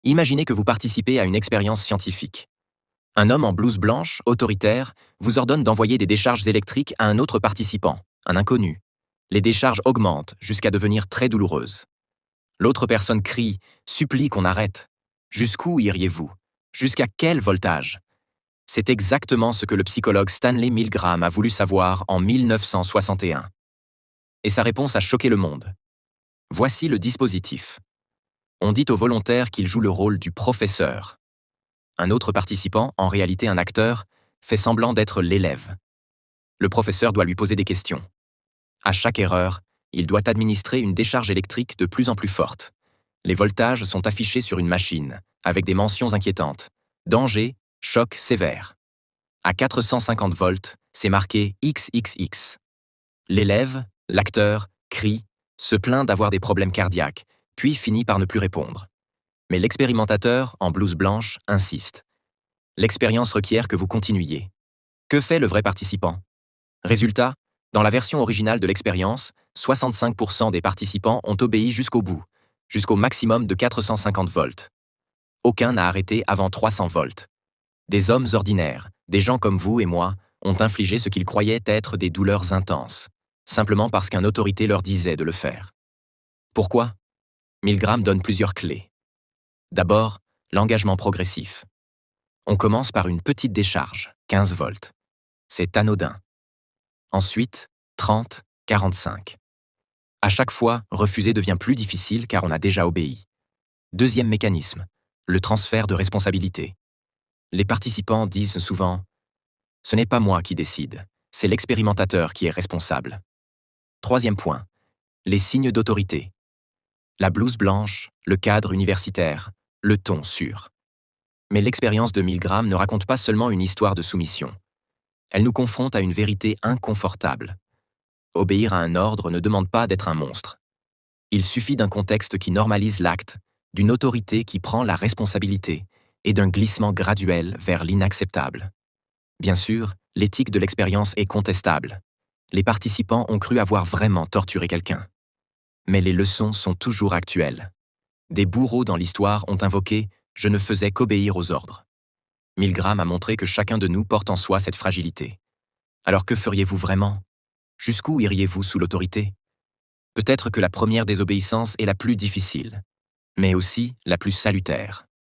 Imaginez que vous participez à une expérience scientifique. Un homme en blouse blanche, autoritaire, vous ordonne d'envoyer des décharges électriques à un autre participant, un inconnu. Les décharges augmentent jusqu'à devenir très douloureuses. L'autre personne crie, supplie qu'on arrête. Jusqu'où iriez-vous? Jusqu'à quel voltage? C'est exactement ce que le psychologue Stanley Milgram a voulu savoir en 1961. Et sa réponse a choqué le monde. Voici le dispositif. On dit au volontaire qu'il joue le rôle du professeur. Un autre participant, en réalité un acteur, fait semblant d'être l'élève. Le professeur doit lui poser des questions. À chaque erreur, il doit administrer une décharge électrique de plus en plus forte. Les voltages sont affichés sur une machine, avec des mentions inquiétantes. Danger, choc sévère. À 450 volts, c'est marqué XXX. L'élève, l'acteur, crie, se plaint d'avoir des problèmes cardiaques, puis finit par ne plus répondre. Mais l'expérimentateur, en blouse blanche, insiste. L'expérience requiert que vous continuiez. Que fait le vrai participant? Résultat, dans la version originale de l'expérience, 65% des participants ont obéi jusqu'au bout, jusqu'au maximum de 450 volts. Aucun n'a arrêté avant 300 volts. Des hommes ordinaires, des gens comme vous et moi, ont infligé ce qu'ils croyaient être des douleurs intenses, simplement parce qu'une autorité leur disait de le faire. Pourquoi? Milgram donne plusieurs clés. D'abord, l'engagement progressif. On commence par une petite décharge, 15 volts. C'est anodin. Ensuite, 30, 45. À chaque fois, refuser devient plus difficile car on a déjà obéi. Deuxième mécanisme, le transfert de responsabilité. Les participants disent souvent « Ce n'est pas moi qui décide, c'est l'expérimentateur qui est responsable ». Troisième point, les signes d'autorité. La blouse blanche, le cadre universitaire, le ton sûr. Mais l'expérience de Milgram ne raconte pas seulement une histoire de soumission. Elle nous confronte à une vérité inconfortable. Obéir à un ordre ne demande pas d'être un monstre. Il suffit d'un contexte qui normalise l'acte, d'une autorité qui prend la responsabilité et d'un glissement graduel vers l'inacceptable. Bien sûr, l'éthique de l'expérience est contestable. Les participants ont cru avoir vraiment torturé quelqu'un. Mais les leçons sont toujours actuelles. Des bourreaux dans l'histoire ont invoqué « je ne faisais qu'obéir aux ordres ». Milgram a montré que chacun de nous porte en soi cette fragilité. Alors que feriez-vous vraiment? Jusqu'où iriez-vous sous l'autorité? Peut-être que la première désobéissance est la plus difficile, mais aussi la plus salutaire.